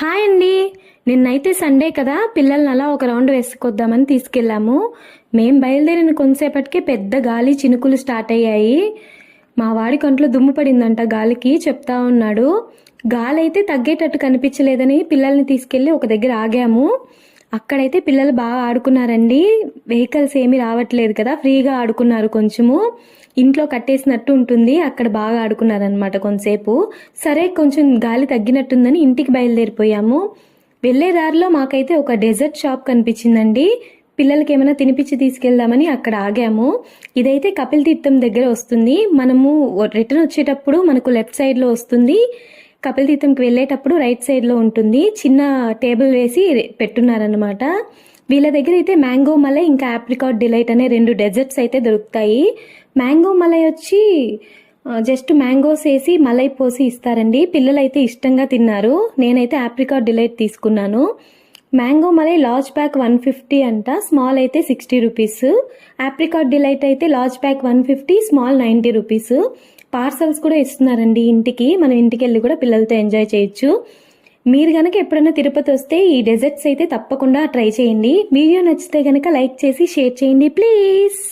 Hi అండి. నిన్నైతే Sunday కదా, పిల్లల్ని అలా ఒక రౌండ్ వేసుకొద్దామని తీసుకెళ్ళాము. మేం బయలుదేరిన కొంతసేపటికి పెద్ద గాలి చినుకులు స్టార్ట్ అయ్యాయి. మా వాడి కంట్లో దుమ్ము పడిందంట గాలికి, చెప్తా ఉన్నాడు. గాలి అయితే తగ్గేటట్టు కనిపించలేదని పిల్లల్ని తీసుకెళ్ళి ఒక దగ్గర ఆగాము. అక్కడైతే పిల్లలు బాగా ఆడుకున్నారండి. వెహికల్స్ ఏమీ రావట్లేదు కదా, ఫ్రీగా ఆడుకున్నారు. కొంచెము ఇంట్లో కట్టేసినట్టు ఉంటుంది, అక్కడ బాగా ఆడుకున్నారనమాట కొంతసేపు. సరే కొంచెం గాలి తగ్గినట్టుందని ఇంటికి బయలుదేరిపోయాము. వెళ్ళే దారిలో మాకైతే ఒక డెజర్ట్ షాప్ కనిపించిందండి. పిల్లలకి ఏమైనా తినిపించి తీసుకెళ్దామని అక్కడ ఆగాము. ఇదైతే కపిల్ తీర్థం దగ్గర వస్తుంది. మనము రిటర్న్ వచ్చేటప్పుడు మనకు లెఫ్ట్ సైడ్లో వస్తుంది, కపిల్ తీర్థంకి వెళ్ళేటప్పుడు రైట్ సైడ్లో ఉంటుంది. చిన్న టేబుల్ వేసి పెట్టున్నారనమాట. వీళ్ళ దగ్గర అయితే మ్యాంగో మలై ఇంకా ఆప్రికాట్ డిలైట్ అనే 2 డెజర్ట్స్ అయితే దొరుకుతాయి. మ్యాంగో మలై వచ్చి జస్ట్ మ్యాంగోస్ వేసి మలై పోసి ఇస్తారండి. పిల్లలు అయితే ఇష్టంగా తిన్నారు. నేనైతే ఆప్రికాట్ డిలైట్ తీసుకున్నాను. మ్యాంగో మలై లార్జ్ ప్యాక్ 150 అంట, స్మాల్ అయితే 60 రూపీస్. ఆప్రికాట్ డిలైట్ అయితే large pack 150, small 90 rupees. Parcels కూడా ఇస్తున్నారండి ఇంటికి. మనం ఇంటికి వెళ్ళి కూడా పిల్లలతో ఎంజాయ్ చేయొచ్చు. మీరు కనుక ఎప్పుడైనా తిరుపతి వస్తే ఈ డెజర్ట్స్ అయితే తప్పకుండా ట్రై చేయండి. వీడియో నచ్చితే కనుక లైక్ చేసి షేర్ చేయండి ప్లీజ్.